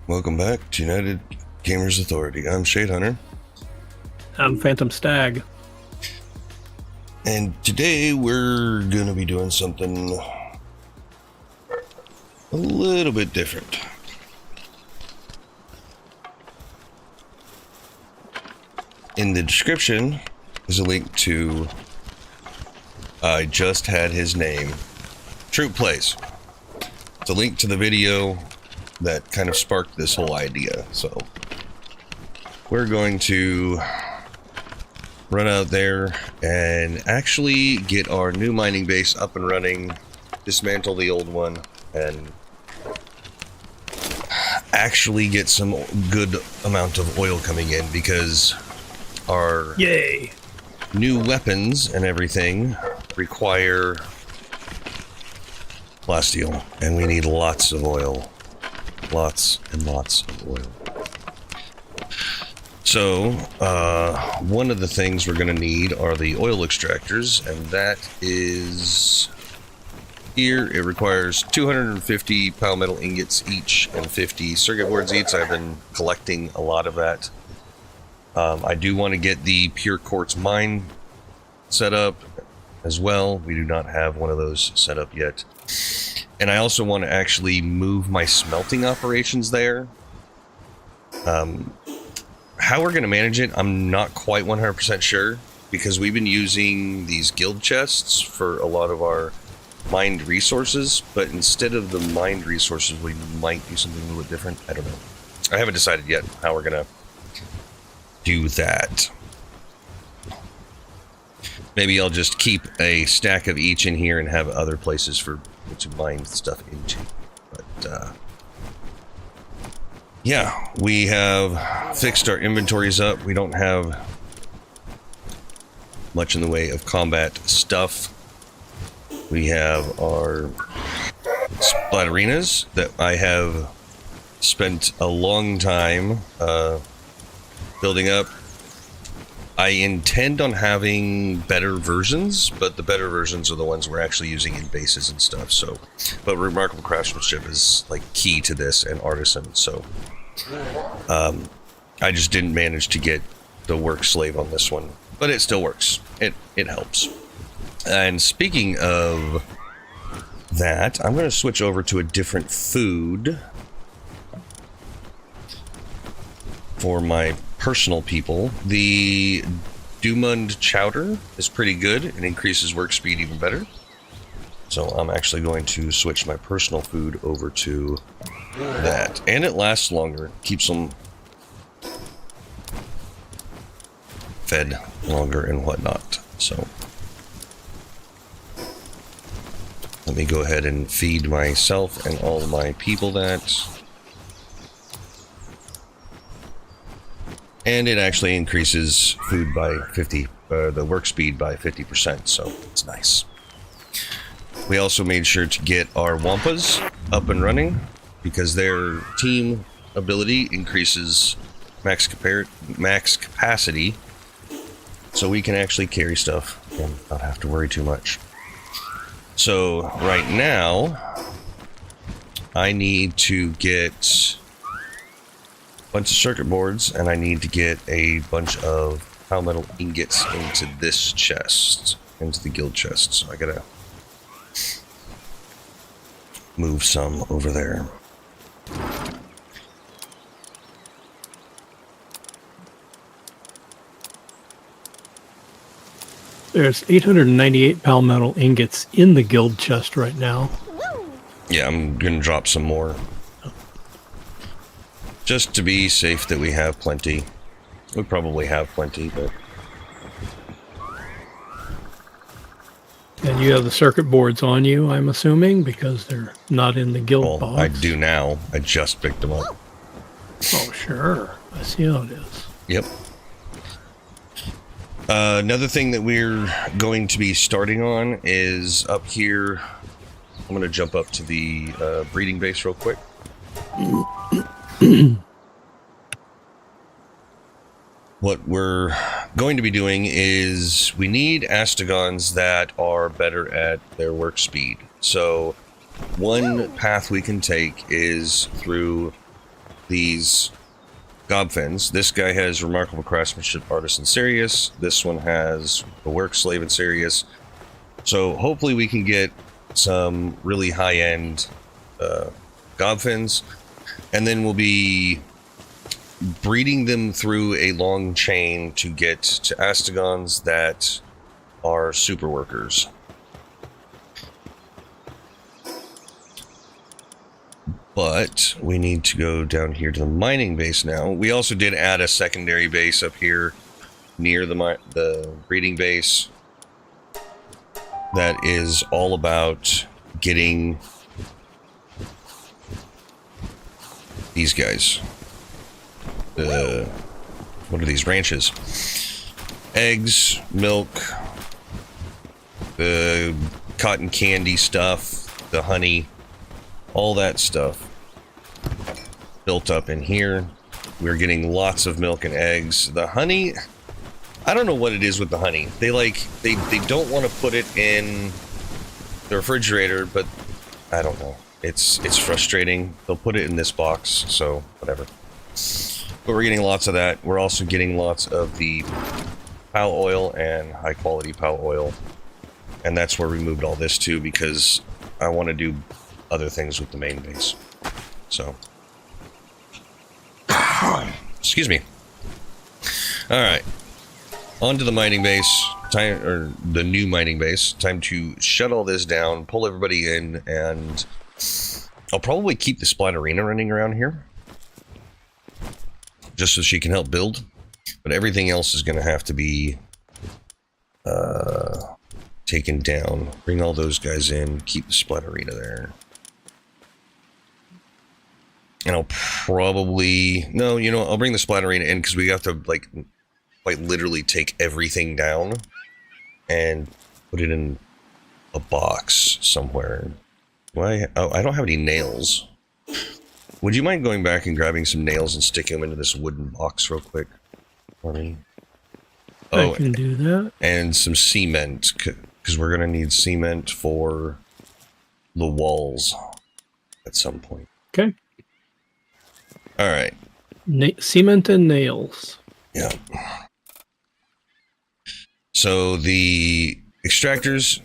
Welcome back to United Gamers Authority. I'm Shade Hunter. I'm Phantom Stag. And today we're going to be doing something a little bit different. In the description is a link to I Just Had His Name. Troop Plays. It's a link to the video that kind of sparked this whole idea. So we're going to run out there and actually get our new mining base up and running, dismantle the old one, and actually get some good amount of oil coming in, because our new weapons and everything require plasteel, and we need lots of oil. Lots and lots of oil. So, one of the things we're going to need are the oil extractors, and that is here. It requires 250 palmetto ingots each and 50 circuit boards each. I've been collecting a lot of that. I do want to get the pure quartz mine set up as well. We do not have one of those set up yet. And I also want to actually move my smelting operations there. How we're going to manage it, I'm not quite 100% sure, because we've been using these guild chests for a lot of our mined resources, but instead of the mined resources, we might do something a little bit different. I don't know. I haven't decided yet how we're going to do that. Maybe I'll just keep a stack of each in here and have other places for to mine stuff into. But yeah, we have fixed our inventories up. We don't have much in the way of combat stuff. We have our splatterinas that I have spent a long time building up. I intend on having better versions, but the better versions are the ones we're actually using in bases and stuff. So, but remarkable craftsmanship is like key to this, and artisan. So, I just didn't manage to get the work slave on this one, but it still works. It helps. And speaking of that, I'm going to switch over to a different food for my personal people. The Dumund chowder is pretty good. It increases work speed even better. So I'm actually going to switch my personal food over to that. And it lasts longer. Keeps them fed longer and whatnot. So let me go ahead and feed myself and all of my people that. And it actually increases food by 50, the work speed by 50%, so it's nice. We also made sure to get our Wampas up and running, because their team ability increases max capacity, so we can actually carry stuff and not have to worry too much. So right now, I need to get bunch of circuit boards, and I need to get a bunch of palmetto ingots into this chest, into the guild chest. So I gotta move some over there. There's 898 palmetto ingots in the guild chest right now. Yeah, I'm gonna drop some more, just to be safe that we have plenty. We probably have plenty, but... And you have the circuit boards on you, I'm assuming, because they're not in the guild box. I do now. I just picked them up. Oh, sure. I see how it is. Yep. Another thing that we're going to be starting on is up here. I'm going to jump up to the breeding base real quick. What we're going to be doing is we need Astegons that are better at their work speed. So one path we can take is through these gobfins. This guy has remarkable craftsmanship, artisan serious. This one has the work slave and serious. So hopefully we can get some really high-end gobfins, and then we'll be breeding them through a long chain to get to Astegons that are super workers. But we need to go down here to the mining base now. We also did add a secondary base up here near the breeding base that is all about getting these guys. What are these ranches? Eggs, milk, the cotton candy stuff, the honey, all that stuff built up in here. We're getting lots of milk and eggs. The honey, I don't know what it is with the honey. They don't want to put it in the refrigerator, but I don't know. It's frustrating. They'll put it in this box, so whatever. But we're getting lots of that. We're also getting lots of the POW oil and high quality POW oil. And that's where we moved all this to, because I want to do other things with the main base. So, excuse me. All right, on to the mining base. Time, or the new mining base. Time to shut all this down, pull everybody in, and I'll probably keep the Splatterina running around here, just so she can help build. But everything else is going to have to be taken down. Bring all those guys in. Keep the Splatterina there. And I'll probably... No, you know, I'll bring the Splatterina in because we have to, like, quite literally take everything down and put it in a box somewhere. Why? Oh, I don't have any nails. Would you mind going back and grabbing some nails and sticking them into this wooden box real quick for me? Oh, I can do that. And some cement, because we're going to need cement for the walls at some point. Okay. All right. Cement and nails. Yeah. So the extractors,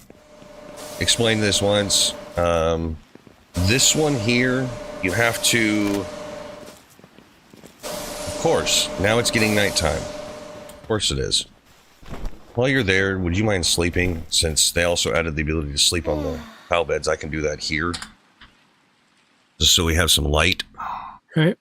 explained this once. This one here, you have to... Of course, now it's getting nighttime. Of course it is. While you're there, would you mind sleeping? Since they also added the ability to sleep on the pile beds, I can do that here. Just so we have some light. Right.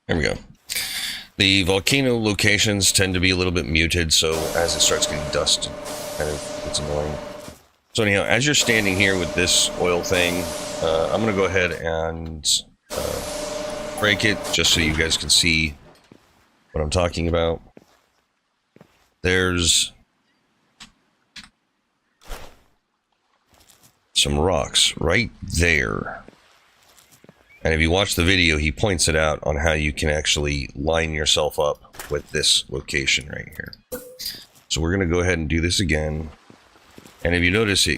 There we go. The volcano locations tend to be a little bit muted, so as it starts getting dust, kind of it's annoying. So anyhow, as you're standing here with this oil thing, I'm going to go ahead and break it just so you guys can see what I'm talking about. There's some rocks right there. And if you watch the video, he points it out on how you can actually line yourself up with this location right here. So we're going to go ahead and do this again. And if you notice,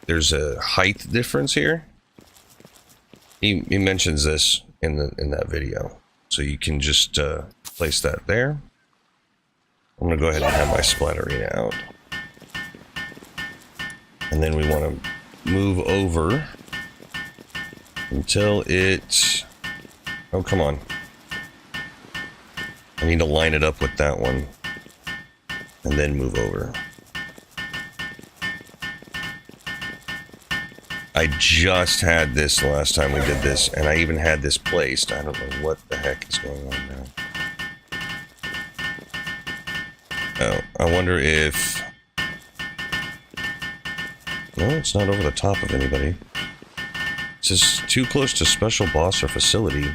there's a height difference here. He mentions this in that video. So you can just place that there. I'm going to go ahead and have my Splatterina out. And then we want to move over until it... Oh, come on. I need to line it up with that one. And then move over. I just had this the last time we did this, and I even had this placed. I don't know what the heck is going on now. Oh, I wonder if... No, it's not over the top of anybody. It says too close to special boss or facility.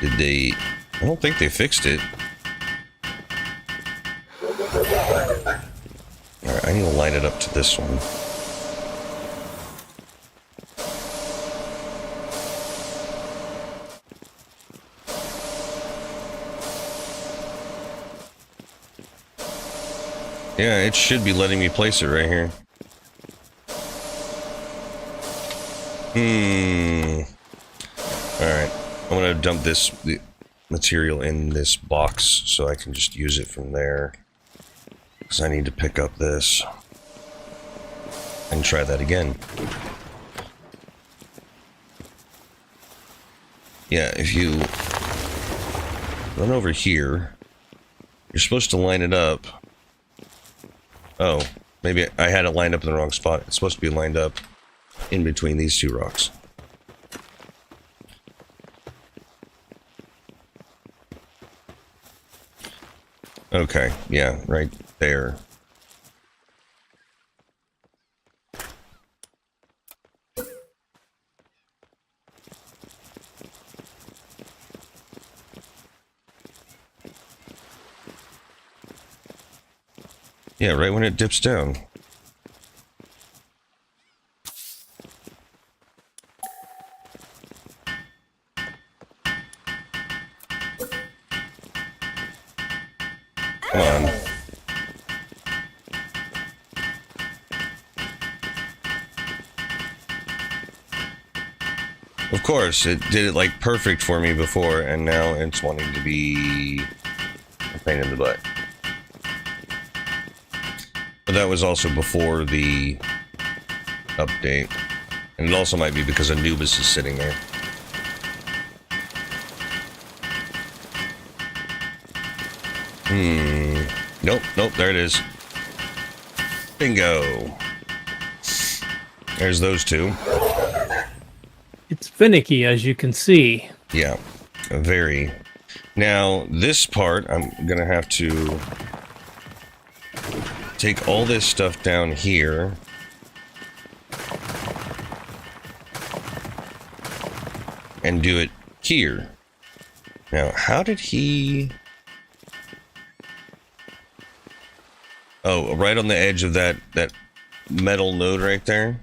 Did they... I don't think they fixed it. Alright, I need to line it up to this one. Yeah, it should be letting me place it right here. Alright, I'm gonna dump this material in this box so I can just use it from there. Because I need to pick up this. And try that again. Yeah, if you run over here, you're supposed to line it up. Oh, maybe I had it lined up in the wrong spot. It's supposed to be lined up in between these two rocks. Okay, yeah, right there. Yeah, right when it dips down. Come on. Of course, it did it like perfect for me before, and now it's wanting to be a pain in the butt. But that was also before the update. And it also might be because Anubis is sitting there. Nope, nope, there it is. Bingo. There's those two. It's finicky, as you can see. Yeah, very. Now, this part, I'm gonna have to take all this stuff down here. And do it here. Now, how did he... Oh, right on the edge of that metal node right there.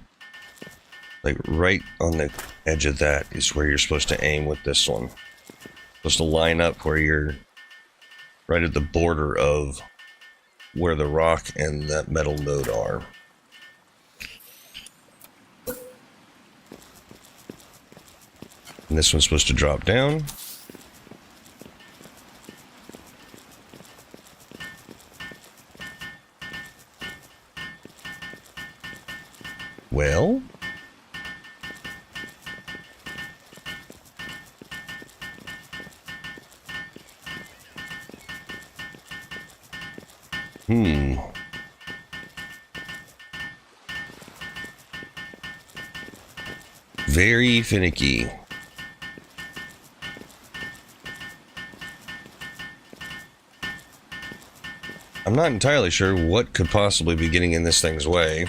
Like, right on the edge of that is where you're supposed to aim with this one. Supposed to line up where you're right at the border of where the rock and that metal node are. And this one's supposed to drop down. Well... Very finicky. I'm not entirely sure what could possibly be getting in this thing's way.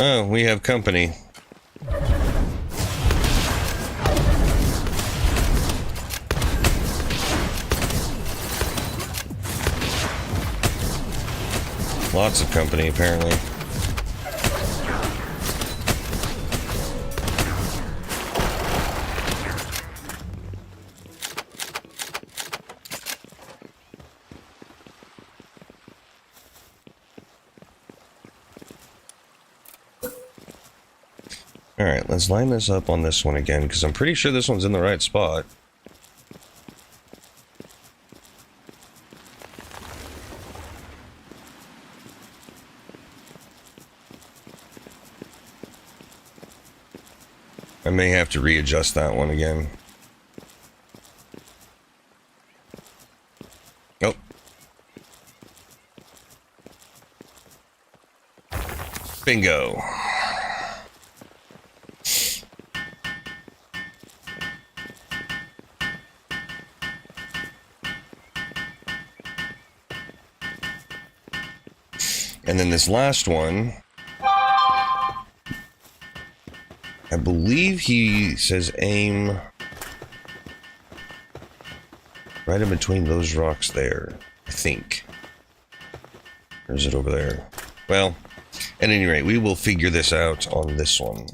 Oh, we have company. Lots of company, apparently. Alright, let's line this up on this one again, because I'm pretty sure this one's in the right spot. may have to readjust that one again. Oh. Bingo. And then this last one, I believe he says aim right in between those rocks there, I think. Or is it over there? Well, at any rate, we will figure this out on this one.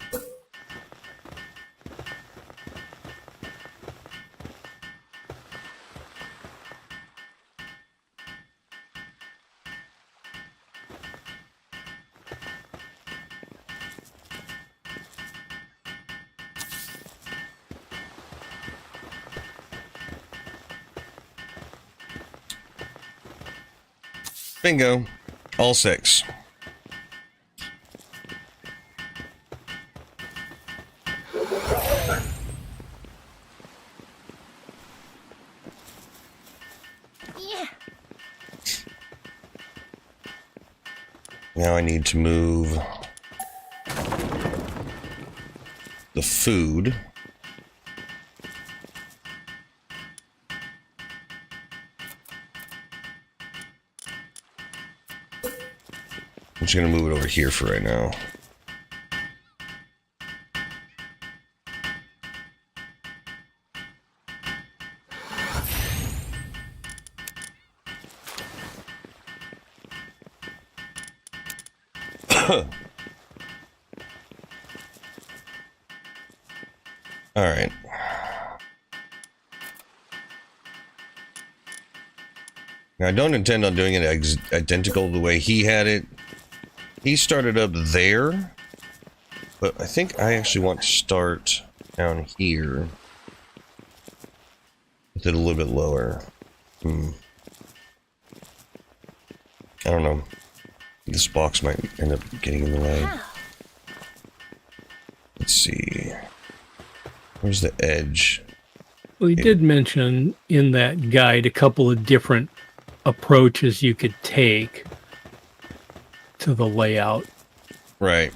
Bingo. All 6. Now I need to move the food. I'm just going to move it over here for right now. All right. Now, I don't intend on doing it identical the way he had it. He started up there, but I think I actually want to start down here with it a little bit lower. I don't know. This box might end up getting in the way. Let's see. Where's the edge? Well, he did mention in that guide a couple of different approaches you could take to the layout. Right.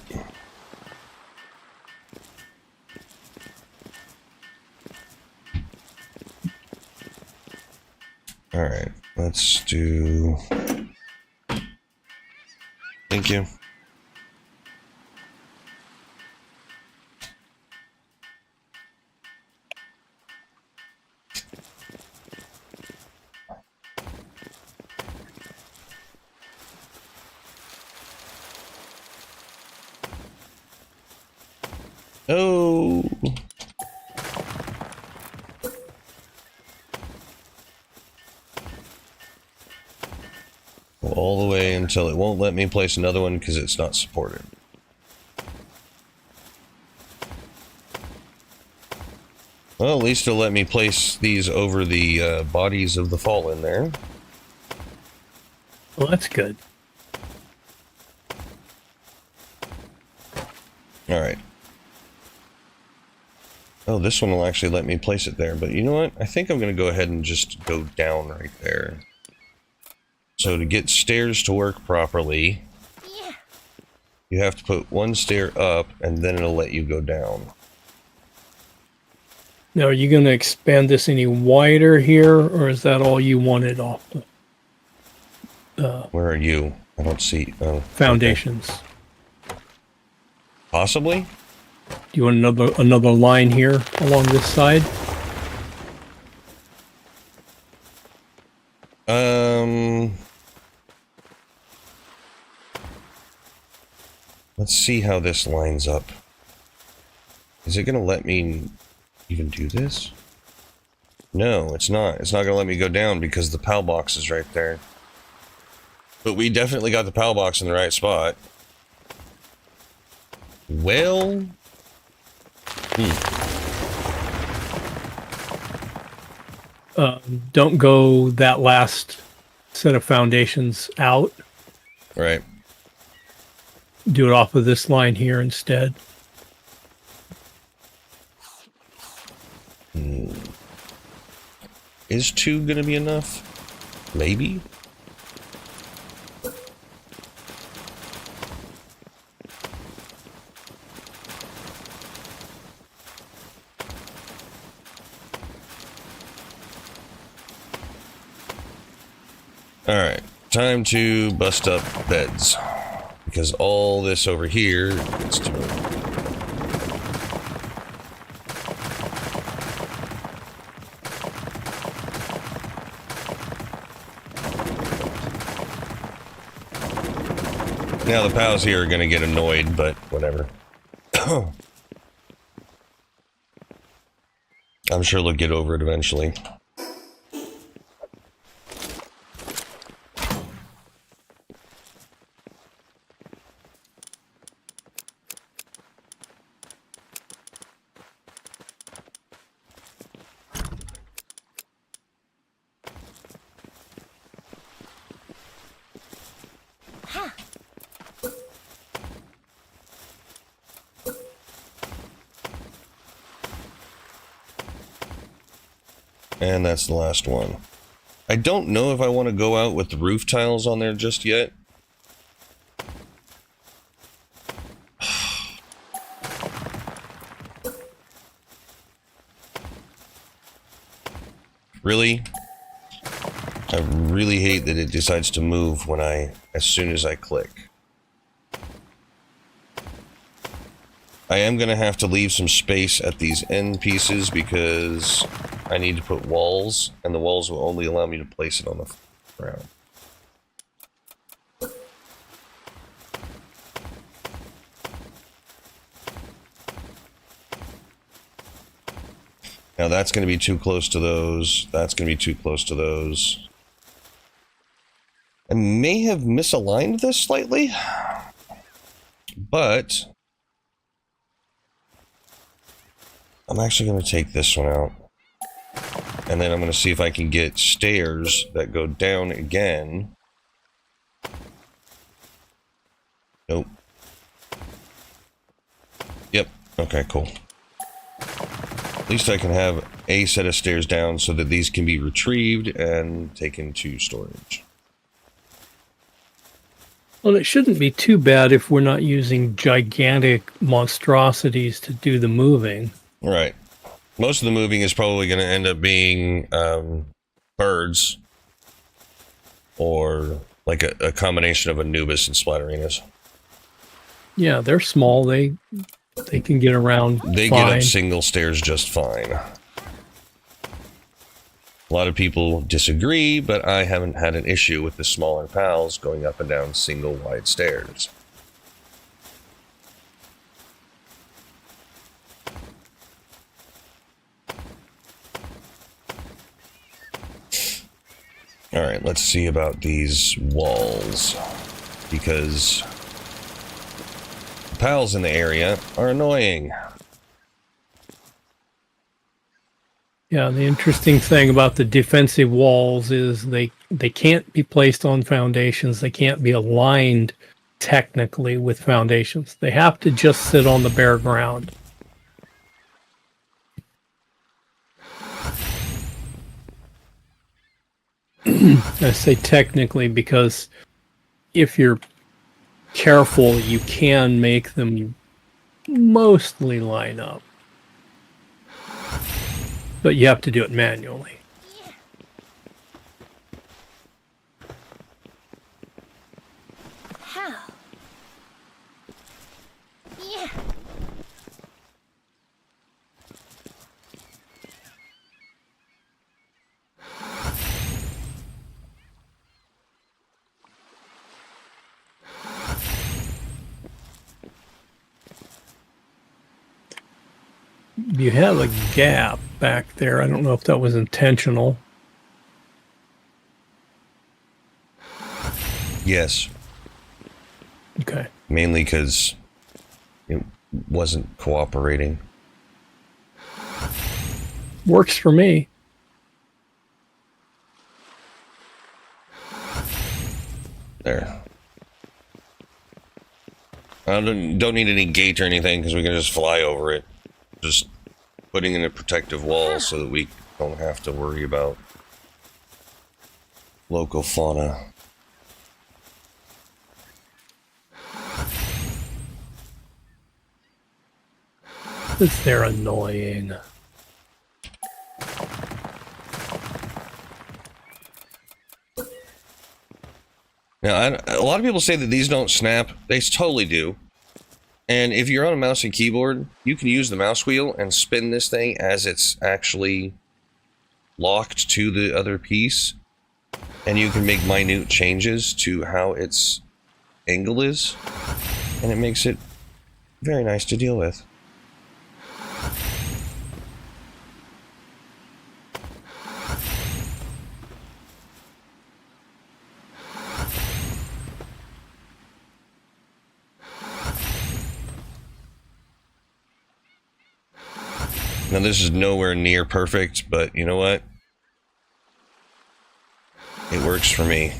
All right. Let's do... Thank you. Oh. All the way until it won't let me place another one because it's not supported. Well, at least it'll let me place these over the bodies of the fallen there. Well, that's good. All right. Oh, this one will actually let me place it there, but you know what? I think I'm going to go ahead and just go down right there. So to get stairs to work properly, you have to put one stair up, and then it'll let you go down. Now, are you going to expand this any wider here, or is that all you wanted off the Where are you? I don't see... Oh, foundations? okay. Possibly? Do you want another line here along this side? Let's see how this lines up. Is it going to let me even do this? No, it's not. It's not going to let me go down because the PAL box is right there. But we definitely got the PAL box in the right spot. Well... Don't go that last set of foundations out. Right. Do it off of this line here instead. Is 2 gonna be enough? Maybe? Alright, time to bust up beds. Because all this over here is too much. Now the pals here are going to get annoyed, but whatever. I'm sure they'll get over it eventually. And that's the last one. I don't know if I want to go out with the roof tiles on there just yet. Really? I really hate that it decides to move when as soon as I click. I am going to have to leave some space at these end pieces because I need to put walls, and the walls will only allow me to place it on the ground. Now that's going to be too close to those. That's going to be too close to those. I may have misaligned this slightly, but I'm actually going to take this one out. And then I'm going to see if I can get stairs that go down again. Nope. Yep. Okay, cool. At least I can have a set of stairs down so that these can be retrieved and taken to storage. Well, it shouldn't be too bad if we're not using gigantic monstrosities to do the moving. Right. Most of the moving is probably going to end up being birds or like a combination of Anubis and Splatterinas. Yeah, they're small. They can get around. They fine. get up single stairs just fine. A lot of people disagree, but I haven't had an issue with the smaller pals going up and down single wide stairs. Alright, let's see about these walls, because the pals in the area are annoying. Yeah, the interesting thing about the defensive walls is they can't be placed on foundations. They can't be aligned technically with foundations. They have to just sit on the bare ground. I say technically because if you're careful, you can make them mostly line up. But you have to do it manually. How? Yeah. You have a gap back there. I don't know if that was intentional. Yes. Okay. Mainly because it wasn't cooperating. Works for me. There. I don't need any gate or anything because we can just fly over it. Just putting in a protective wall so that we don't have to worry about local fauna. They're annoying. Now, a lot of people say that these don't snap. They totally do. And if you're on a mouse and keyboard, you can use the mouse wheel and spin this thing as it's actually locked to the other piece. And you can make minute changes to how its angle is. And it makes it very nice to deal with. Now, this is nowhere near perfect, but you know what? It works for me.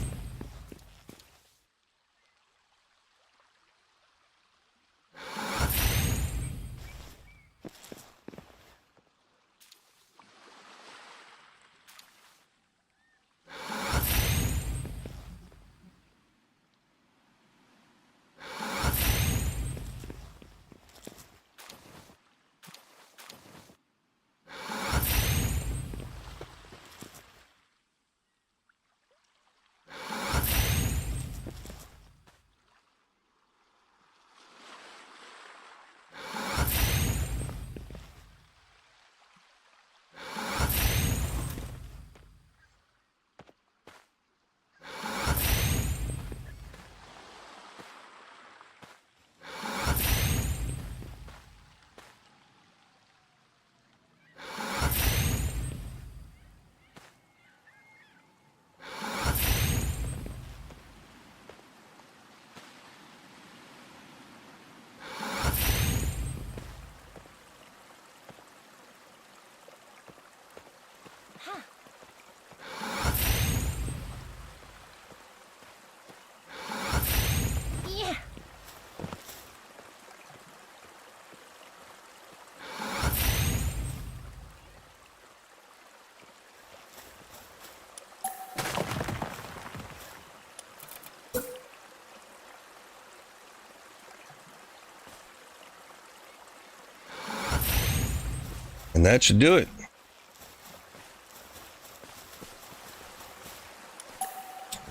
And that should do it.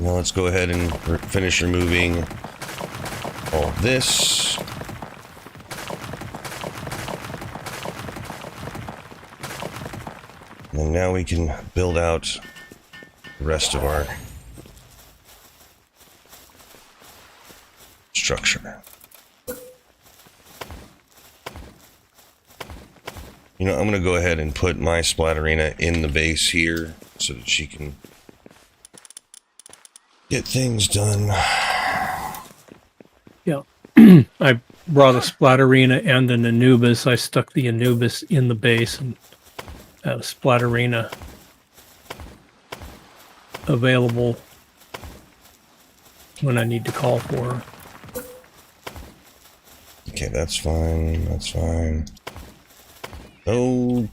Now let's go ahead and finish removing all of this. And now we can build out the rest of our structure. You know, I'm going to go ahead and put my Splatterina in the base here so that she can get things done. Yeah. I brought a Splatterina and an Anubis. I stuck the Anubis in the base and had a Splatterina available when I need to call for her. Okay, that's fine. That's fine. Oh.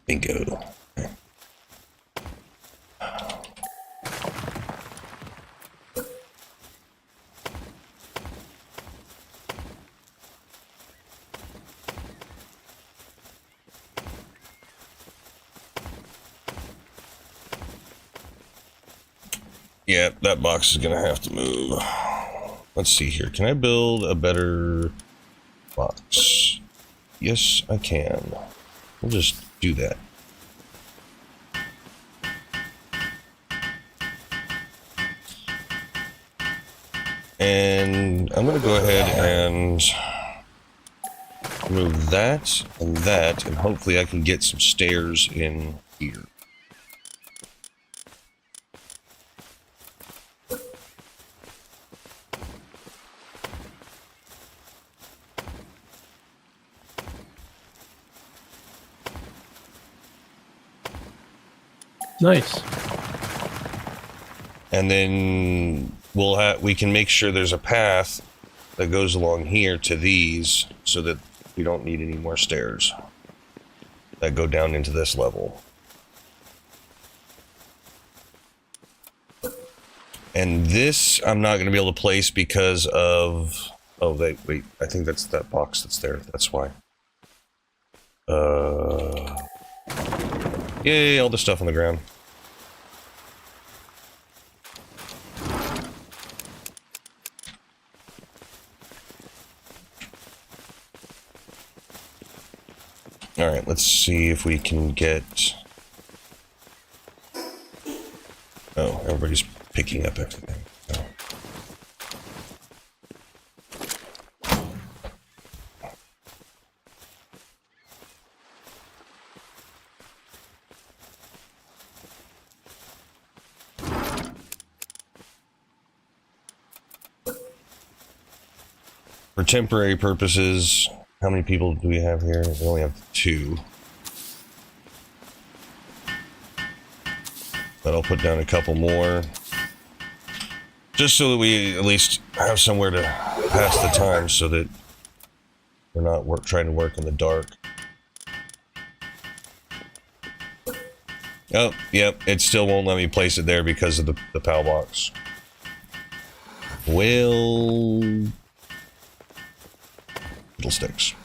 Bingo. Yeah, that box is gonna have to move. Let's see here. Can I build a better box? Yes, I can. We'll just do that. And I'm gonna go ahead and move that, and hopefully I can get some stairs in here. Nice. And then we can make sure there's a path that goes along here to these so that we don't need any more stairs that go down into this level. And this I'm not going to be able to place because of... Oh, wait, I think that's that box that's there. That's why. Yay, all the stuff on the ground. Alright, let's see if we can get... Oh, everybody's picking up everything. Oh. For temporary purposes, how many people do we have here? We only have 2. But I'll put down a couple more. Just so that we at least have somewhere to pass the time so that we're not trying to work in the dark. Oh, yep, it still won't let me place it there because of the PAL box. Well... Fiddlesticks.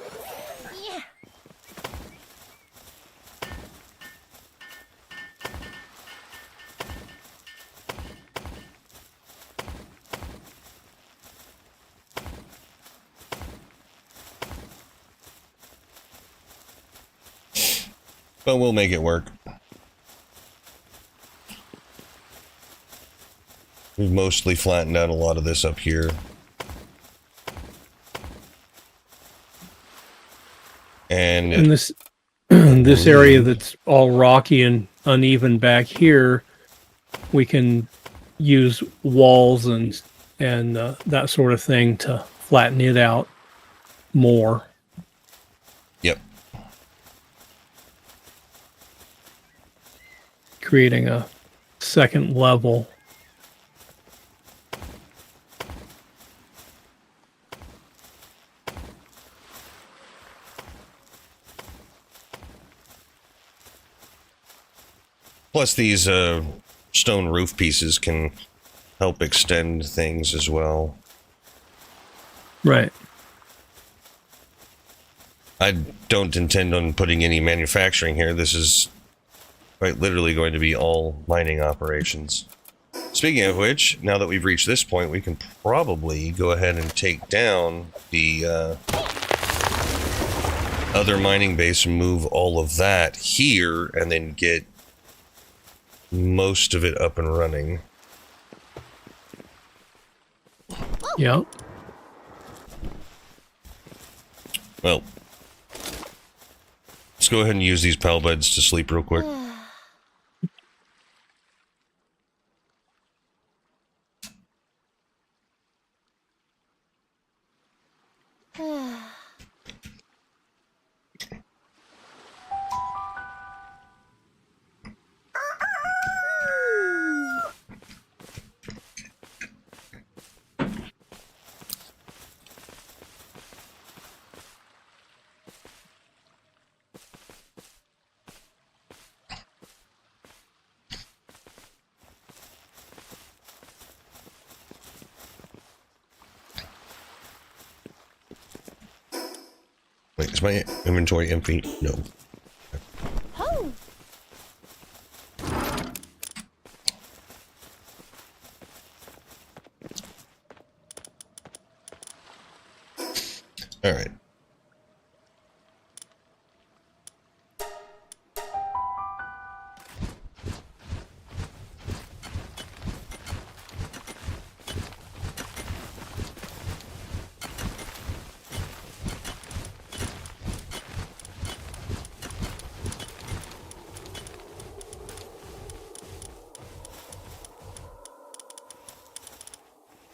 But we'll make it work. We've mostly flattened out a lot of this up here. And this this area that's all rocky and uneven back here, we can use walls and that sort of thing to flatten it out more. Yep. Creating a second level. Plus these stone roof pieces can help extend things as well. Right. I don't intend on putting any manufacturing here. This is quite literally going to be all mining operations. Speaking of which, now that we've reached this point, we can probably go ahead and take down the other mining base and move all of that here and then get most of it up and running. Yep. Well, let's go ahead and use these PAL beds to sleep real quick. Wait, is my inventory empty? No. Oh. All right.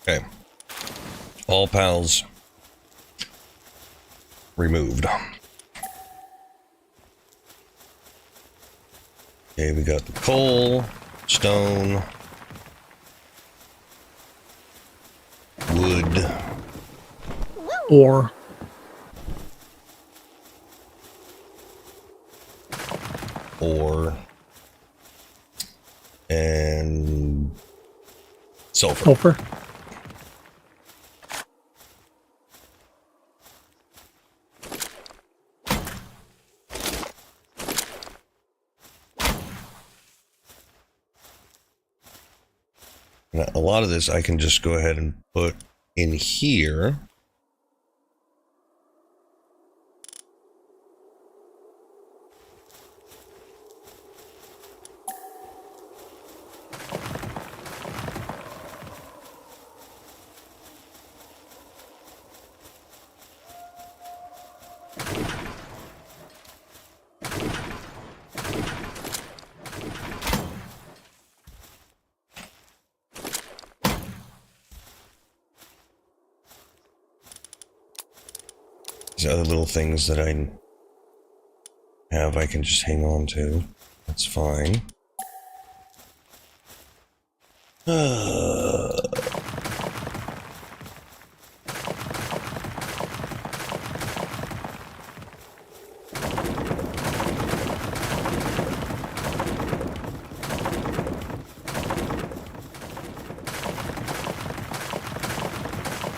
Okay. All PALs removed. Okay, we got the coal, stone, wood. Or and sulfur. sulfur. Now, a lot of this I can just go ahead and put in here. These other little things that I have, I can just hang on to. That's fine.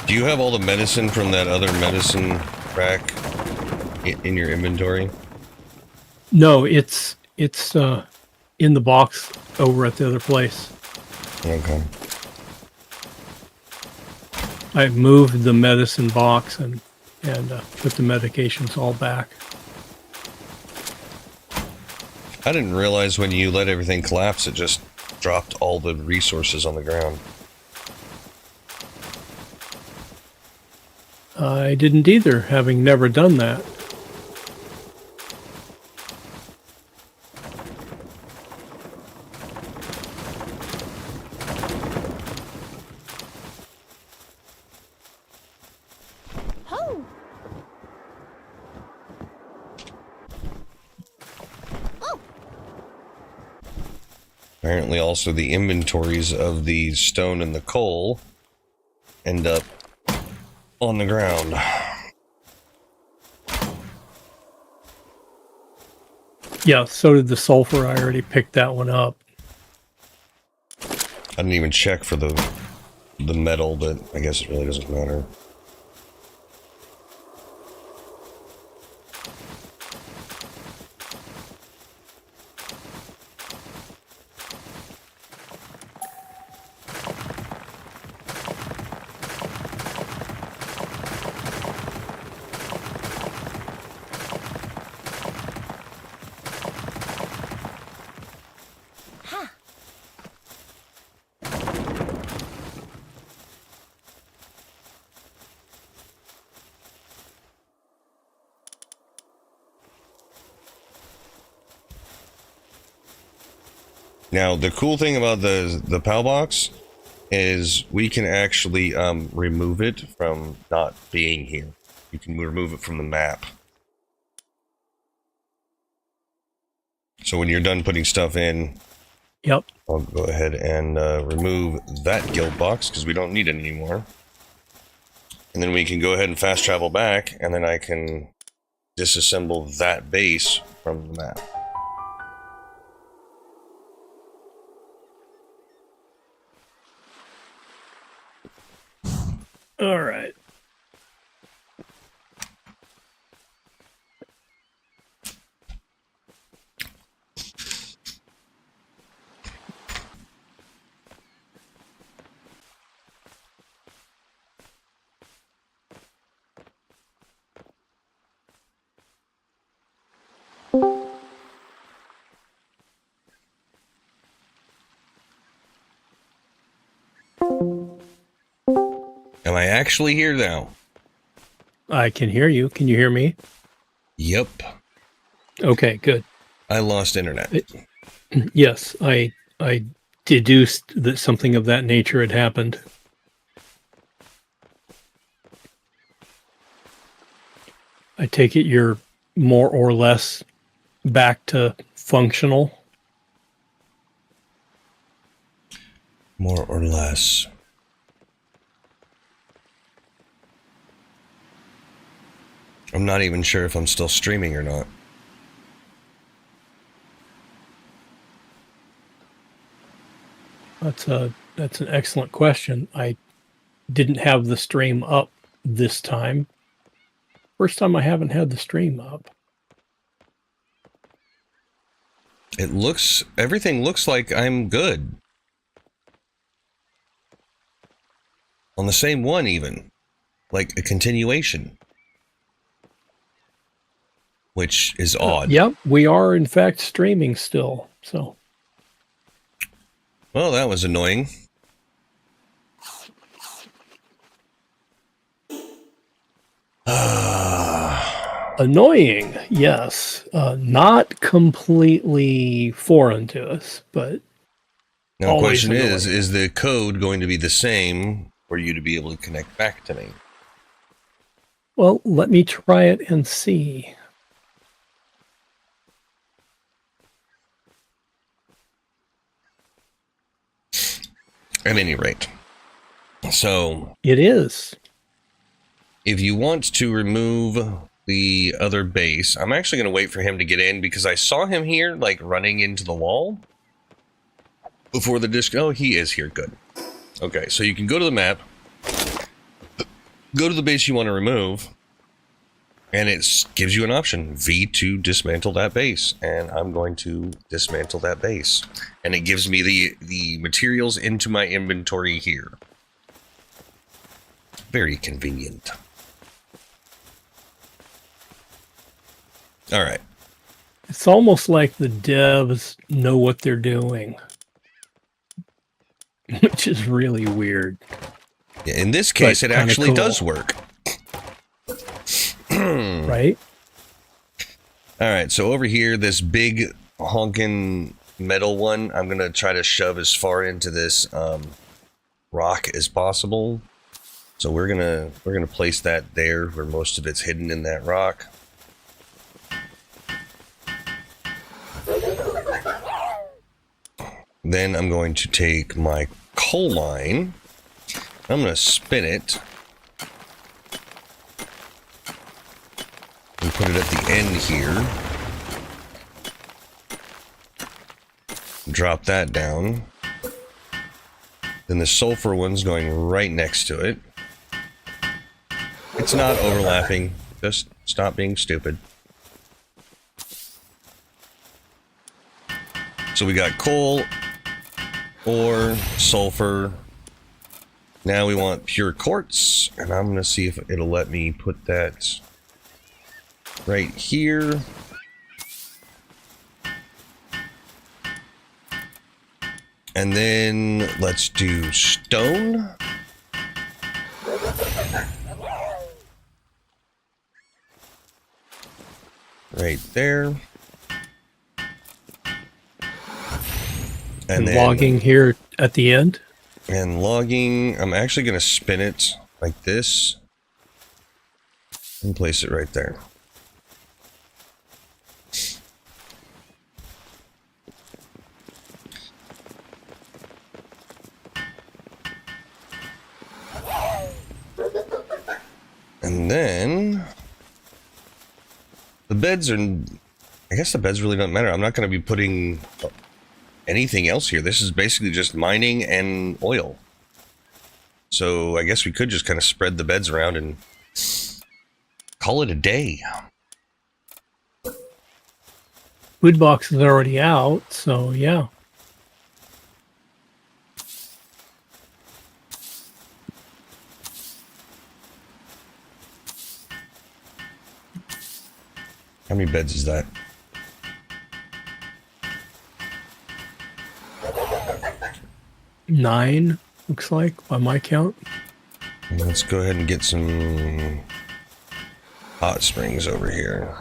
Do you have all the medicine from that other medicine rack in your inventory? No, it's in the box over at the other place. Okay. I moved the medicine box and put the medications all back. I didn't realize when you let everything collapse, it just dropped all the resources on the ground. I didn't either, having never done that. Ho! Oh! Apparently also the inventories of the stone and the coal end up on the ground. Yeah, so did the sulfur. I already picked that one up. I didn't even check for the metal, but I guess it really doesn't matter. Now, the cool thing about the PAL box is we can actually remove it from not being here. You can remove it from the map. So when you're done putting stuff in, Yep. I'll go ahead and remove that guild box because we don't need it anymore. And then we can go ahead and fast travel back, and then I can disassemble that base from the map. All right. Am I actually here now? I can hear you. Can you hear me? Yep. Okay, good. I lost internet. Yes, I deduced that something of that nature had happened. I take it you're more or less back to functional. More or less. I'm not even sure if I'm still streaming or not. That's an excellent question. I didn't have the stream up this time. First time I haven't had the stream up. Everything looks like I'm good. On the same one even. Like a continuation. Which is odd. Yep, we are in fact streaming still, so. Well, that was annoying. Annoying, yes. Not completely foreign to us, but Now the always question annoying. is the code going to be the same for you to be able to connect back to me? Well, let me try it and see. At any rate. So, It is. if you want to remove the other base, I'm actually going to wait for him to get in because I saw him here, like, running into the wall before the disc. Oh, he is here. Good. Okay, so you can go to the map, go to the base you want to remove, and it gives you an option, V to dismantle that base. And I'm going to dismantle that base. And it gives me the materials into my inventory here. Very convenient. All right. It's almost like the devs know what they're doing, which is really weird. In this case, But it kinda actually cool. does work. Right? All right, so over here, this big honking metal one, I'm going to try to shove as far into this rock as possible. So we're gonna place that there where most of it's hidden in that rock. Then I'm going to take my coal line. I'm going to spin it and put it at the end here. Drop that down. Then the sulfur one's going right next to it. It's not overlapping. Just stop being stupid. So we got coal, ore, sulfur. Now we want pure quartz, and I'm going to see if it'll let me put that right here. And then let's do stone. Right there. And then logging here at the end. And logging, I'm actually going to spin it like this and place it right there. And then the beds are, I guess the beds really don't matter. I'm not going to be putting anything else here. This is basically just mining and oil. So I guess we could just kind of spread the beds around and call it a day. Food box is already out, so yeah. How many beds is that? Nine, looks like, by my count. Let's go ahead and get some hot springs over here.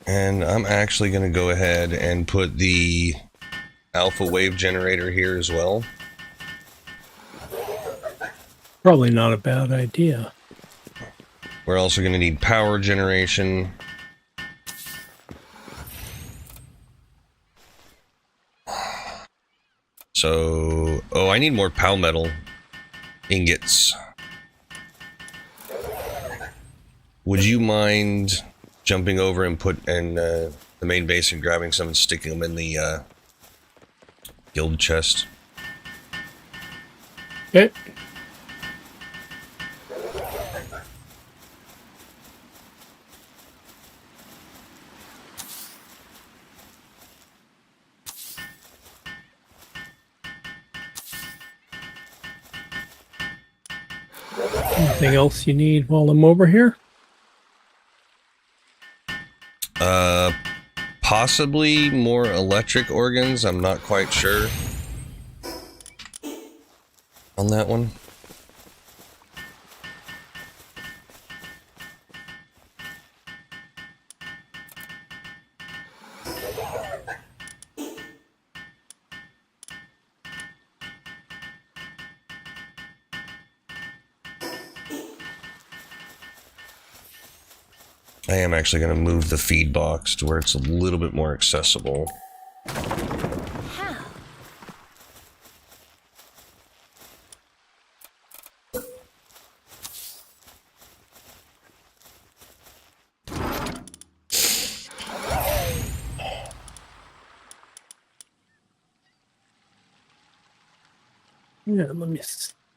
And I'm actually going to go ahead and put the alpha wave generator here as well. Probably not a bad idea. We're also going to need power generation. So, oh, I need more Palmetal ingots. Would you mind jumping over and put in the main base and grabbing some and sticking them in the guild chest? Okay. Anything else you need while I'm over here? Possibly more electric organs. I'm not quite sure on that one. I am actually going to move the feed box to where it's a little bit more accessible. How? Yeah, let me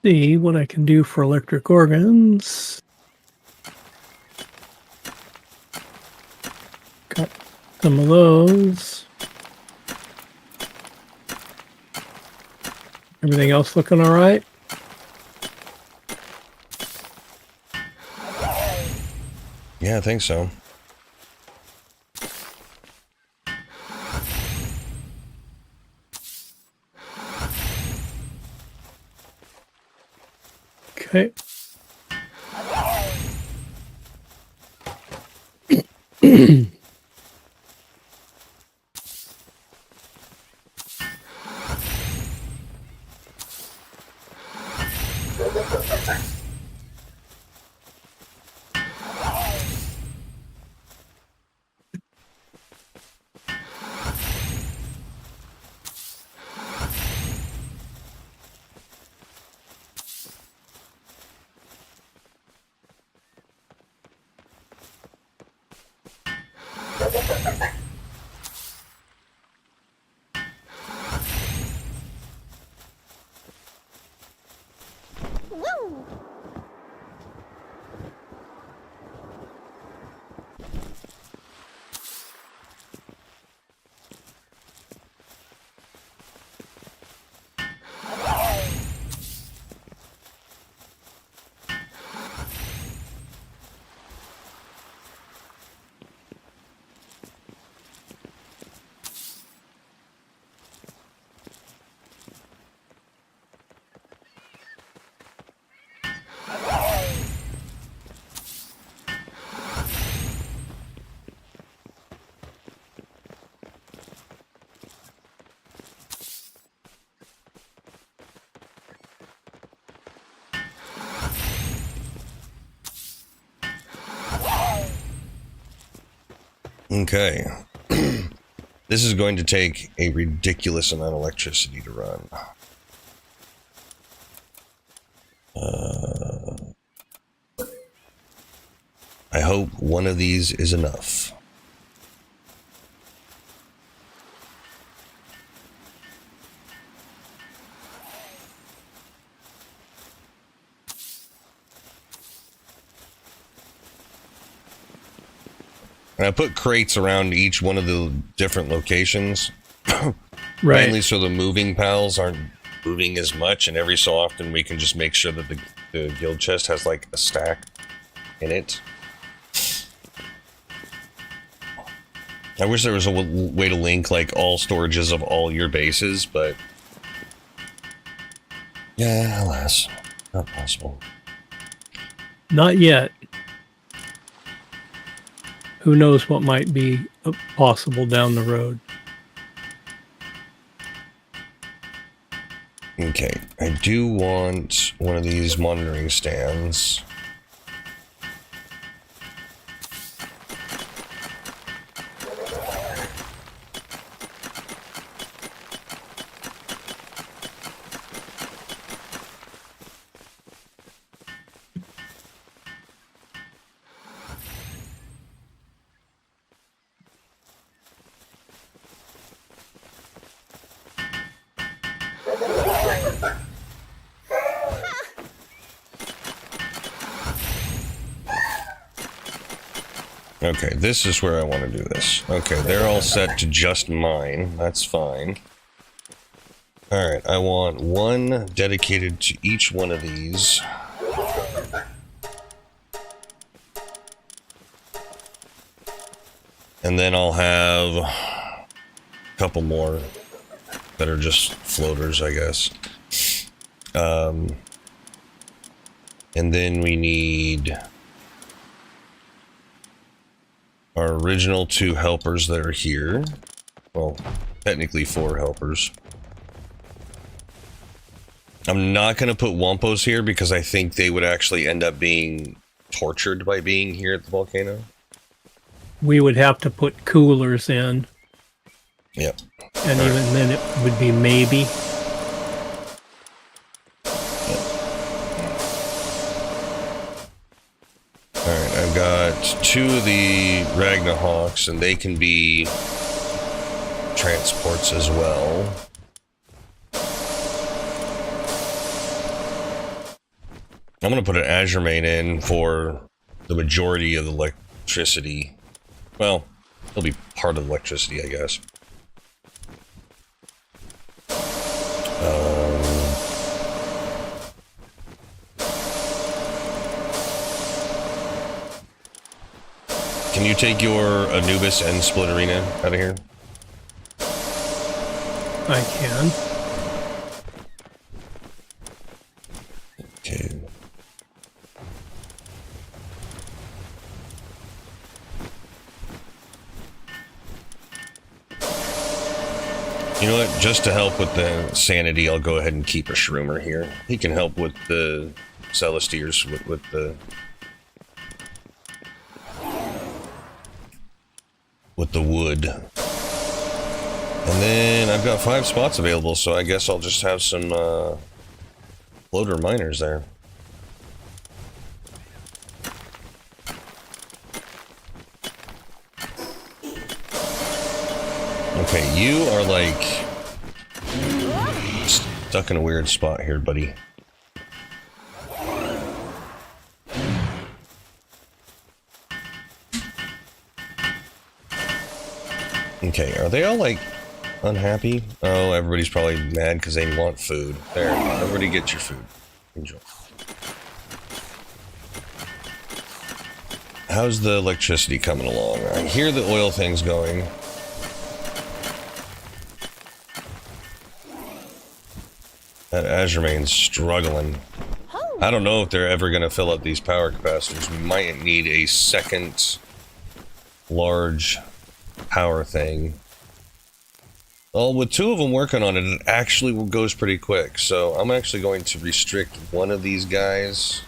see what I can do for electric organs. Got some of those. Everything else looking all right? Yeah, I think so. Okay. Woo! Okay. This is going to take a ridiculous amount of electricity to run. I hope one of these is enough. And I put crates around each one of the different locations. Right. Mainly so the moving pals aren't moving as much, and every so often we can just make sure that the guild chest has like a stack in it. I wish there was a way to link like all storages of all your bases, but yeah, alas, not possible. Not yet. Who knows what might be possible down the road. Okay, I do want one of these monitoring stands. Okay, this is where I want to do this. Okay, they're all set to just mine. That's fine. Alright, I want one dedicated to each one of these. And then I'll have a couple more that are just floaters, I guess. And then we need our original 2 helpers that are here. Well, technically 4 helpers. I'm not going to put Wampos here because I think they would actually end up being tortured by being here at the volcano. We would have to put coolers in. Yep. And even then it would be maybe. Alright, I've got 2 of the Ragnahawks, and they can be transports as well. I'm going to put an Azure main in for the majority of the electricity. Well, it'll be part of the electricity, I guess. Can you take your Anubis and Split Arena out of here? I can. Okay. You know what? Just to help with the sanity, I'll go ahead and keep a Shroomer here. He can help with the Celestiers, with the wood. And then I've got 5 spots available, so I guess I'll just have some floater miners there. Okay, you are like stuck in a weird spot here, buddy. Okay, are they all like unhappy? Oh, everybody's probably mad because they want food. There, everybody get your food. Enjoy. How's the electricity coming along? I hear the oil thing's going. That Azure main's struggling. I don't know if they're ever going to fill up these power capacitors. We might need a second large power thing. Well, with 2 of them working on it, it actually goes pretty quick. So I'm actually going to restrict one of these guys.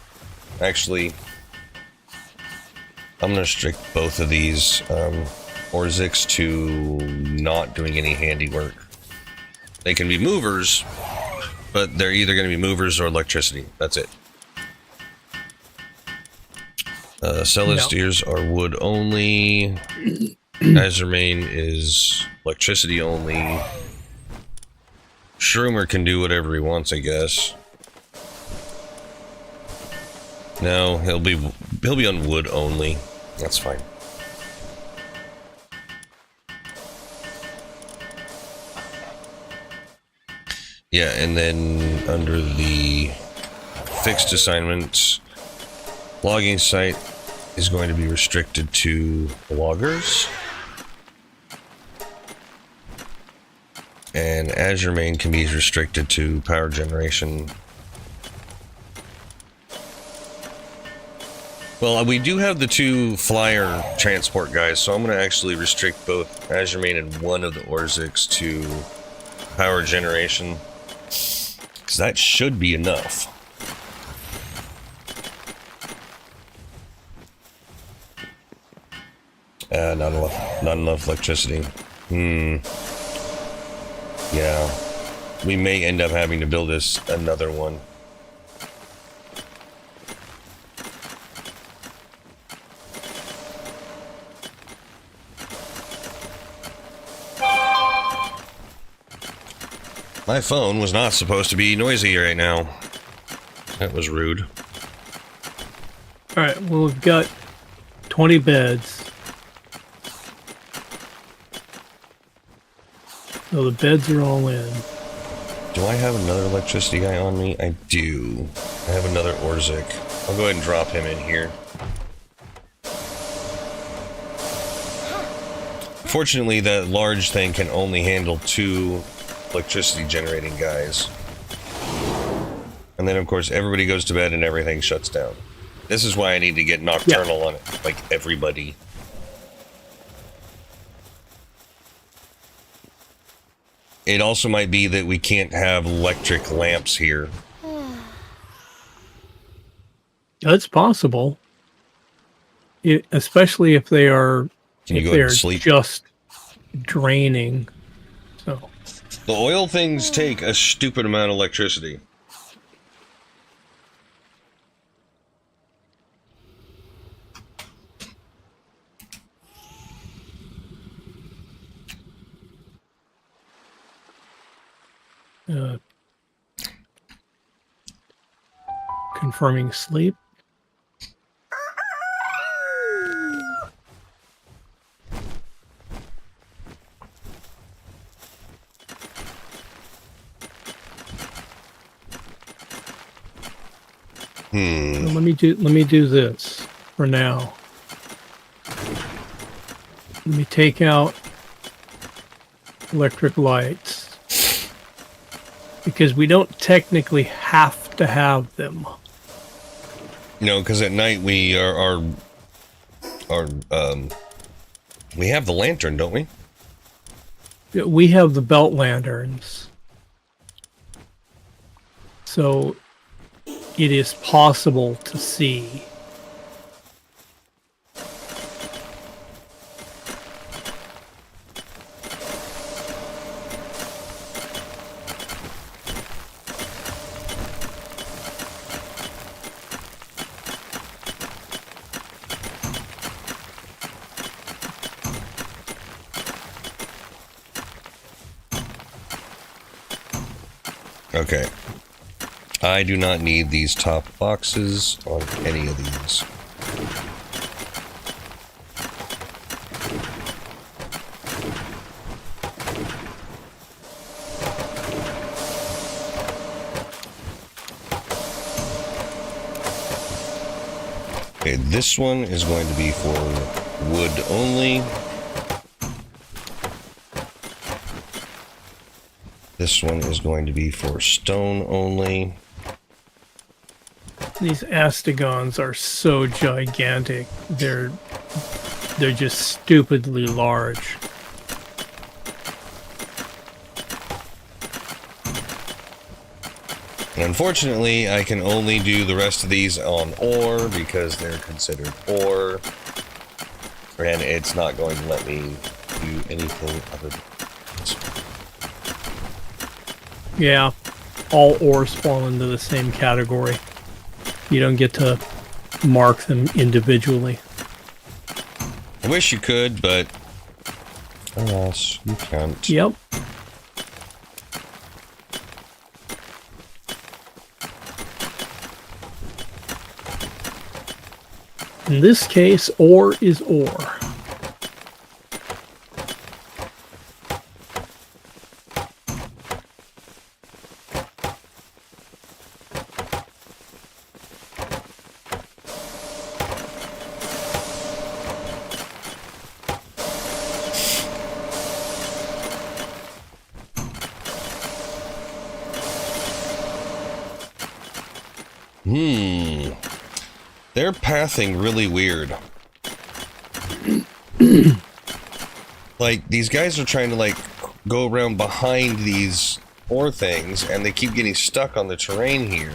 Actually, I'm going to restrict both of these Orziks to not doing any handiwork. They can be movers, but they're either going to be movers or electricity. That's it. Celestiers are wood only. Azure main is electricity only. Shroomer can do whatever he wants, I guess. No, he'll be on wood only. That's fine. Yeah, and then under the fixed assignments, logging site is going to be restricted to loggers. And Azure main can be restricted to power generation. Well, we do have the 2 flyer transport guys, so I'm going to actually restrict both Azure main and one of the Orziks to power generation. Because that should be enough. Not enough electricity. Yeah. We may end up having to build another one. My phone was not supposed to be noisy right now. That was rude. Alright, well, we've got 20 beds. So the beds are all in. Do I have another electricity guy on me? I do. I have another Orzik. I'll go ahead and drop him in here. Fortunately, that large thing can only handle 2 electricity generating guys. And then, of course, everybody goes to bed and everything shuts down. This is why I need to get Nocturnal on it, like everybody. It also might be that we can't have electric lamps here. It's possible. Especially if they are, Can you if go ahead they're and sleep? just draining. So The oil things take a stupid amount of electricity. confirming sleep. So let me do this for now. Let me take out electric lights because we don't technically have to have them. No, because at night we we have the lantern, don't we? We have the belt lanterns. So it is possible to see. Okay. I do not need these top boxes on any of these. Okay, this one is going to be for wood only. This one is going to be for stone only. These astegons are so gigantic. They're just stupidly large. Unfortunately, I can only do the rest of these on ore because they're considered ore. And it's not going to let me do anything other than this. Yeah, all ores fall into the same category. You don't get to mark them individually. I wish you could, but alas, you can't. Yep. In this case, ore is ore. They're pathing really weird. Like, these guys are trying to, like, go around behind these ore things, and they keep getting stuck on the terrain here.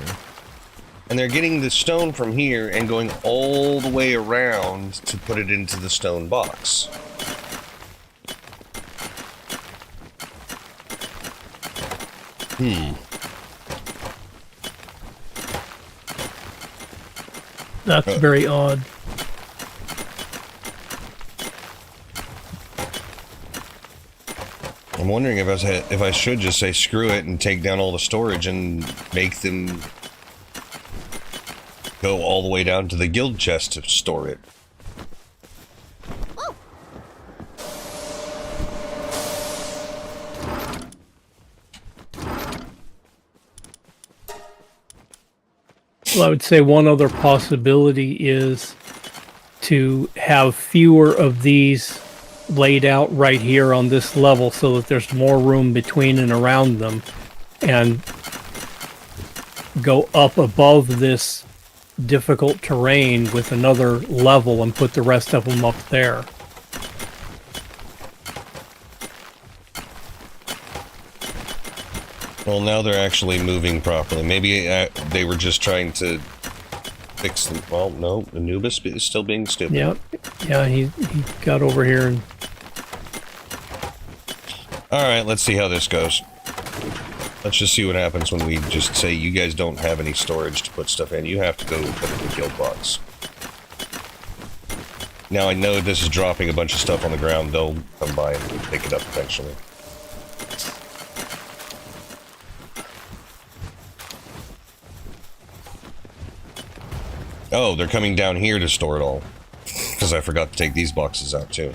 And they're getting the stone from here and going all the way around to put it into the stone box. That's very odd. I'm wondering if I should just say screw it and take down all the storage and make them go all the way down to the guild chest to store it. Well, I would say one other possibility is to have fewer of these laid out right here on this level so that there's more room between and around them, and go up above this difficult terrain with another level and put the rest of them up there. Well, now they're actually moving properly. Maybe they were just trying to fix them. Well, no, Anubis is still being stupid. Yeah, he got over here and... Alright, let's see how this goes. Let's just see what happens when we just say you guys don't have any storage to put stuff in. You have to go put it in the guild box. Now I know this is dropping a bunch of stuff on the ground. They'll come by and pick it up eventually. Oh, they're coming down here to store it all. Because I forgot to take these boxes out too.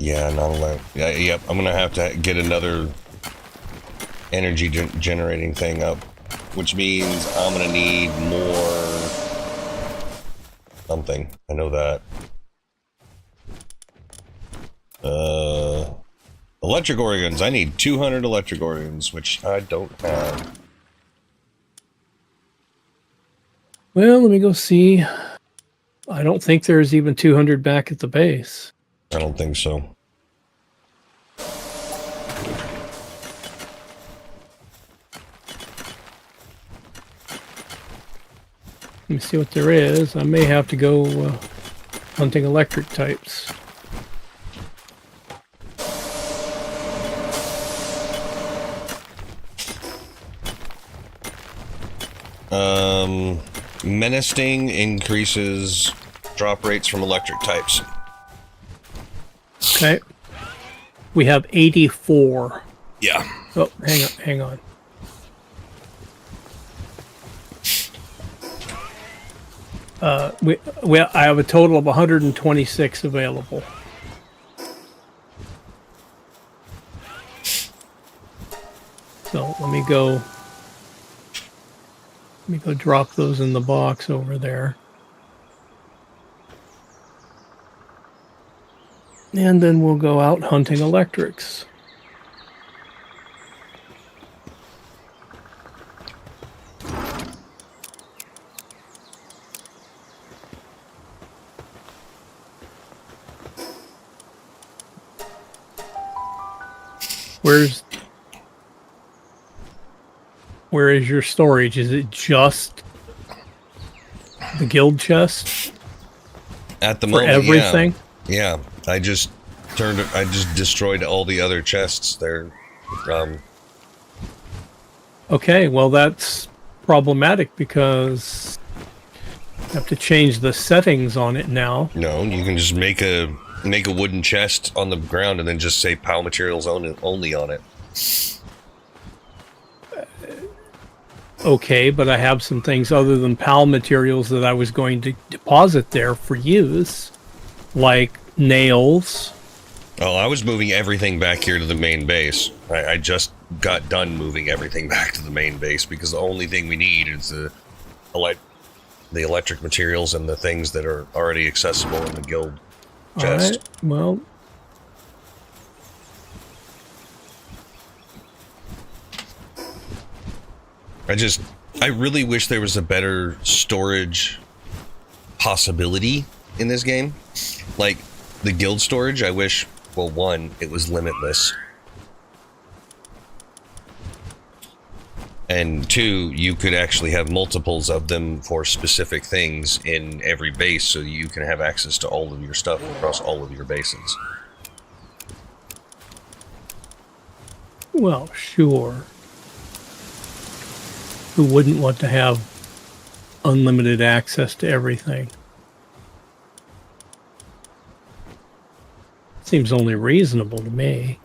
Yeah, not allowed. Yeah, yep, I'm gonna have to get another energy generating thing up, which means I'm gonna need more something. I know that. Electric organs. I need 200 electric organs, which I don't have. Well, let me go see. I don't think there's even 200 back at the base. I don't think so. Let me see what there is. I may have to go hunting electric types. Menacing increases drop rates from electric types. Okay. We have 84. Yeah. Oh, hang on. I have a total of 126 available. So let me go drop those in the box over there. And then we'll go out hunting electrics. Where is your storage? Is it just the guild chest? At the for moment, everything? Yeah. I just destroyed all the other chests there. Okay, well that's problematic because I have to change the settings on it now. No, you can just make a wooden chest on the ground and then just say PAL materials only on it. Okay, but I have some things other than PAL materials that I was going to deposit there for use, like nails. Oh, I was moving everything back here to the main base. I just got done moving everything back to the main base because the only thing we need is the electric materials and the things that are already accessible in the guild chest. All right, well... I really wish there was a better storage possibility in this game. Like, the guild storage, I wish, well, one, it was limitless. And two, you could actually have multiples of them for specific things in every base so you can have access to all of your stuff across all of your bases. Well, sure. Who wouldn't want to have unlimited access to everything? Seems only reasonable to me.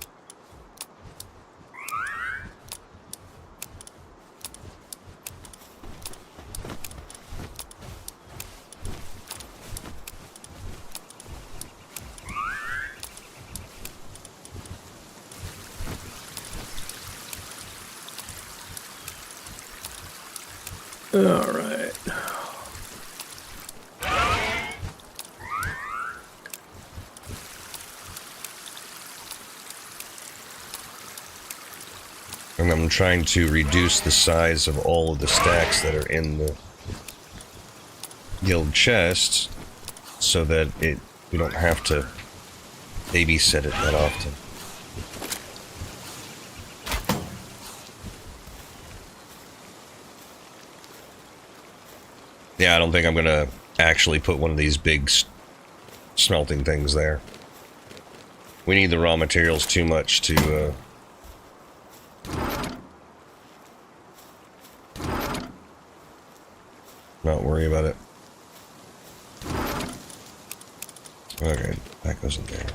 All right. And I'm trying to reduce the size of all of the stacks that are in the guild chest so that we don't have to babysit it that often. Yeah, I don't think I'm going to actually put one of these big smelting things there. We need the raw materials too much to... not worry about it. Okay, that goes in there.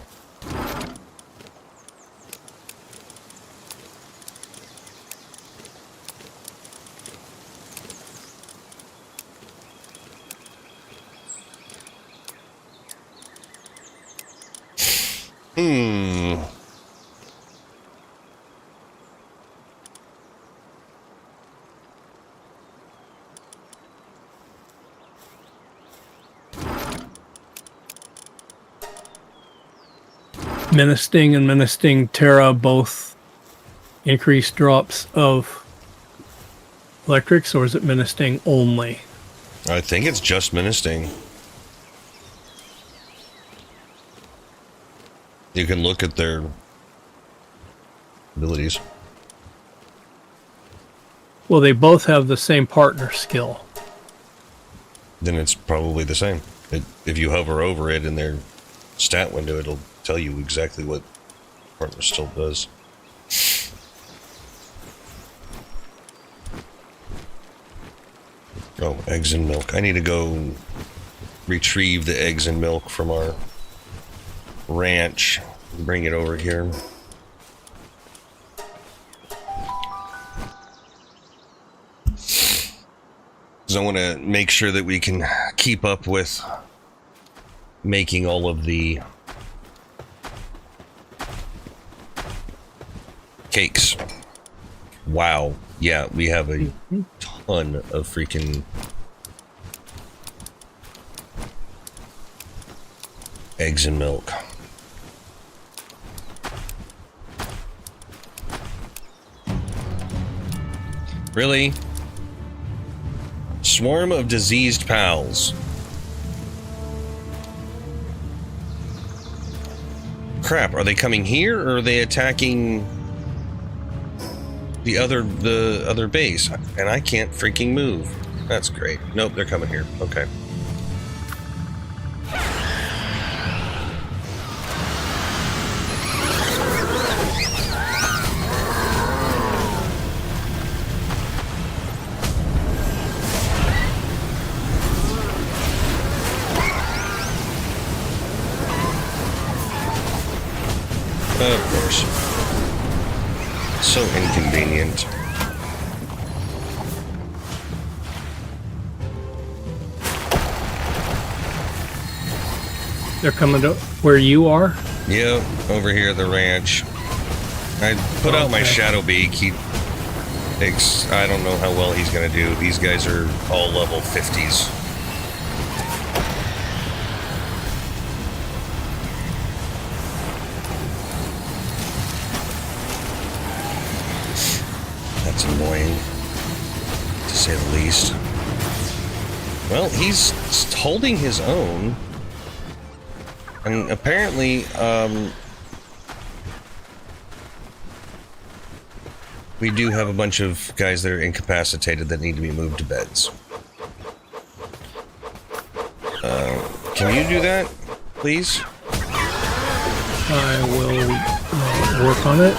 Menacing and Menacing Terra both increase drops of electrics, or is it Menacing only? I think it's just Menacing. You can look at their abilities. Well, they both have the same partner skill. Then it's probably the same. If you hover over it in their stat window, it'll tell you exactly what partner still does. Oh, eggs and milk. I need to go retrieve the eggs and milk from our ranch and bring it over here. Because I want to make sure that we can keep up with making all of the cakes. Wow. Yeah, we have a ton of freaking eggs and milk. Really? Swarm of diseased pals. Crap, are they coming here or are they attacking the other base? And I can't freaking move. That's great. Nope, they're coming here. Okay. Of course. So inconvenient. They're coming to where you are? Yeah, over here at the ranch. I put out my Shadow Beak. I don't know how well he's going to do. These guys are all level 50s. That's annoying, to say the least. Well, he's holding his own. And apparently, we do have a bunch of guys that are incapacitated that need to be moved to beds. Can you do that, please? I will work on it.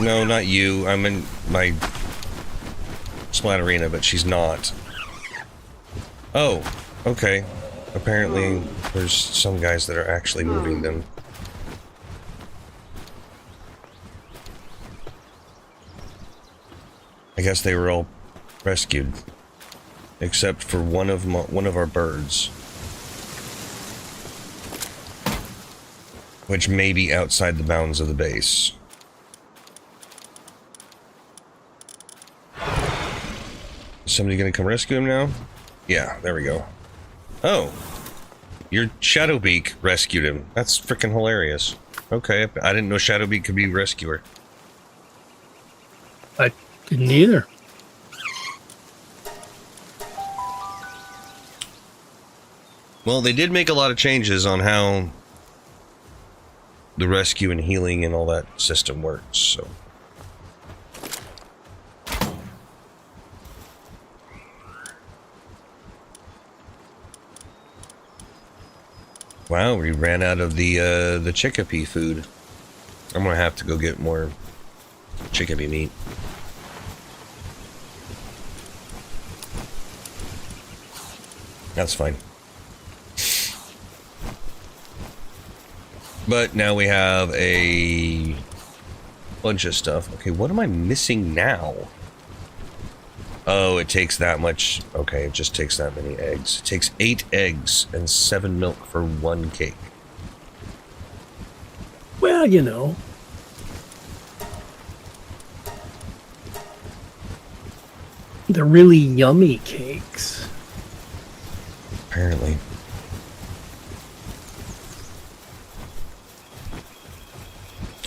No, not you. I'm in my Splatterina, but she's not. Oh, okay. Apparently, there's some guys that are actually moving them. I guess they were all rescued, except for one of our birds, which may be outside the bounds of the base. Is somebody gonna come rescue him now? Yeah, there we go. Oh, your Shadowbeak rescued him. That's freaking hilarious. Okay, I didn't know Shadowbeak could be a rescuer. I didn't either. Well, they did make a lot of changes on how the rescue and healing and all that system works, so. Wow, we ran out of the chickpea food. I'm gonna have to go get more chickpea meat. That's fine. But now we have a bunch of stuff. Okay, what am I missing now? Oh, it takes that much. Okay, it just takes that many eggs. It takes 8 eggs and 7 milk for 1 cake. Well, you know. They're really yummy cakes. Apparently.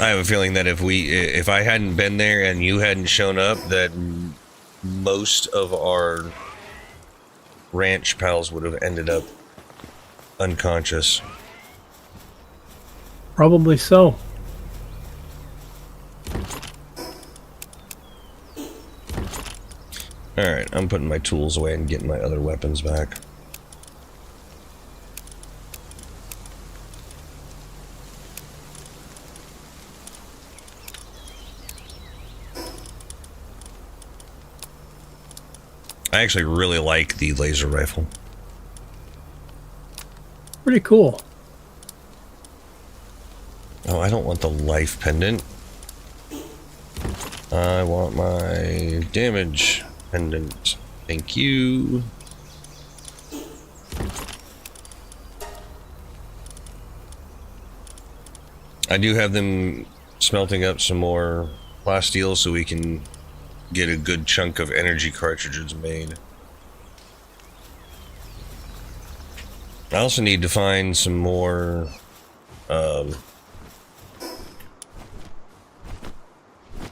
I have a feeling that if I hadn't been there and you hadn't shown up, that most of our ranch pals would have ended up unconscious. Probably so. Alright, I'm putting my tools away and getting my other weapons back. I actually really like the laser rifle. Pretty cool. Oh, I don't want the life pendant. I want my damage pendant. Thank you. I do have them smelting up some more plasteel so we can get a good chunk of energy cartridges made. I also need to find some more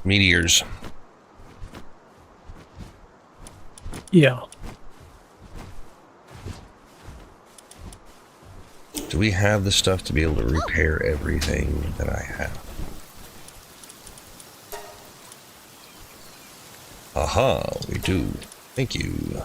meteors. Yeah. Do we have the stuff to be able to repair everything that I have? Aha, we do. Thank you.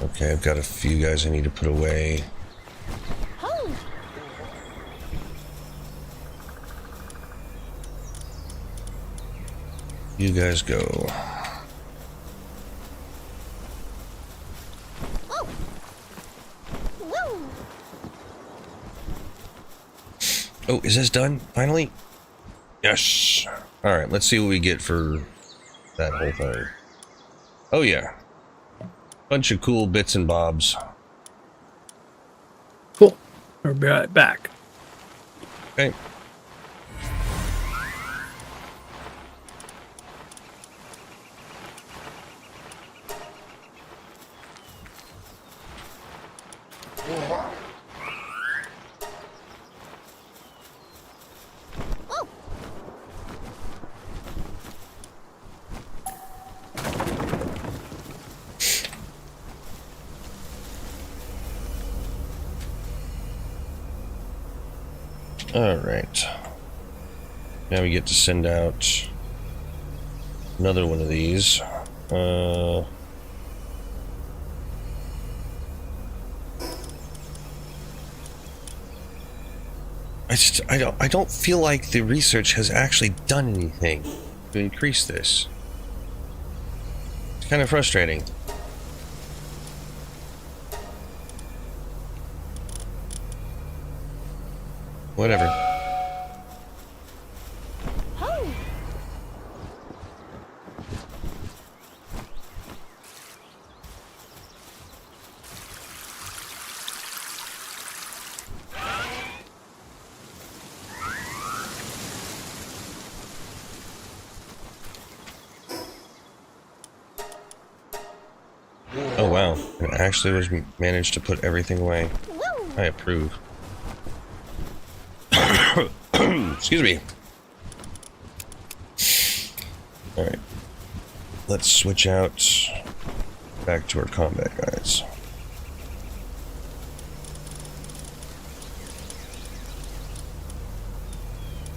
Okay, I've got a few guys I need to put away. You guys go. Oh, is this done? Finally? Yes. Alright, let's see what we get for that whole thing. Oh yeah. Bunch of cool bits and bobs. Cool. I'll be right back. Okay. Alright. Now we get to send out another one of these. I don't feel like the research has actually done anything to increase this. It's kind of frustrating. Whatever. Oh. Oh wow, it actually was managed to put everything away. Woo. I approve. Excuse me. Alright. Let's switch out back to our combat guys.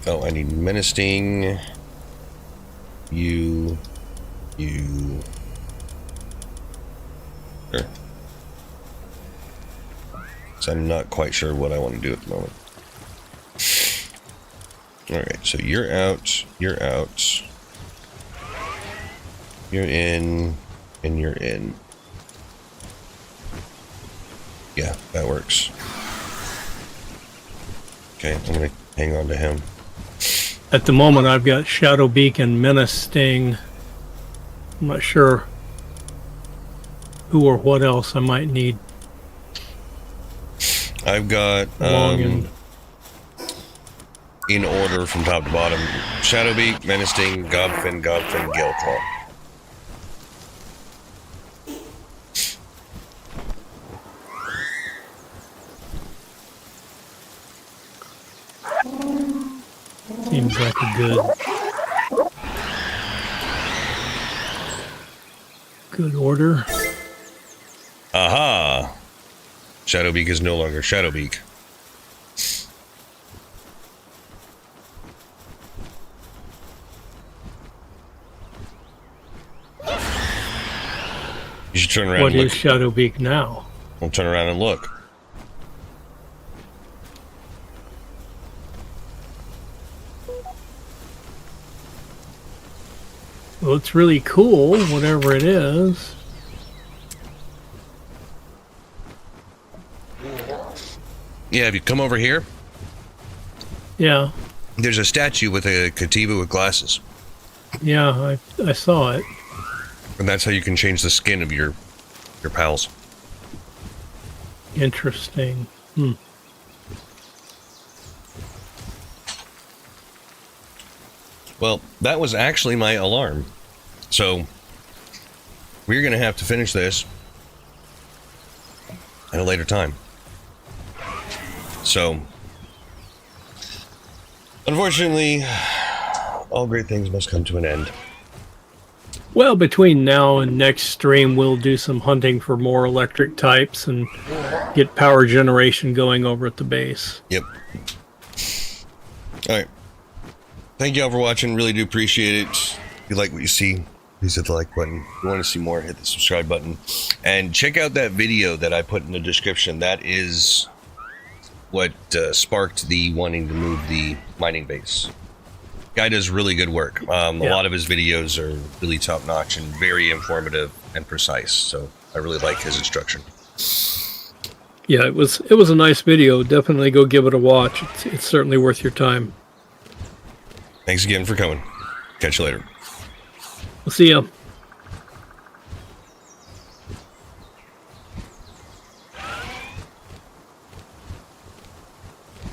Oh, I need menacing. You. Sure. So I'm not quite sure what I want to do at the moment. Alright, so you're out, you're out. You're in, and you're in. Yeah, that works. Okay, I'm gonna hang on to him. At the moment, I've got Shadow Beak and Menace Sting. I'm not sure who or what else I might need. I've got Long and in order from top to bottom: Shadowbeak, Menacing, Godfin, Galeclaw. seems like a good order. Aha! Shadowbeak is no longer Shadowbeak. You should turn around What and is look. Shadow Beak now? We'll turn around and look. Well, it's really cool, whatever it is. Yeah, if you come over here, Yeah, there's a statue with a Katiba with glasses. yeah, I saw it. And that's how you can change the skin of your pals. Interesting. Well, that was actually my alarm. So, we're going to have to finish this at a later time. So, unfortunately, all great things must come to an end. Well, between now and next stream, we'll do some hunting for more electric types and get power generation going over at the base. Yep. All right. Thank you all for watching. Really do appreciate it. If you like what you see, please hit the like button. If you want to see more, hit the subscribe button. And check out that video that I put in the description. That is what sparked the wanting to move the mining base. Guy does really good work. A lot of his videos are really top notch and very informative and precise. So I really like his instruction. Yeah, it was a nice video. Definitely go give it a watch. It's certainly worth your time. Thanks again for coming. Catch you later. We'll see ya.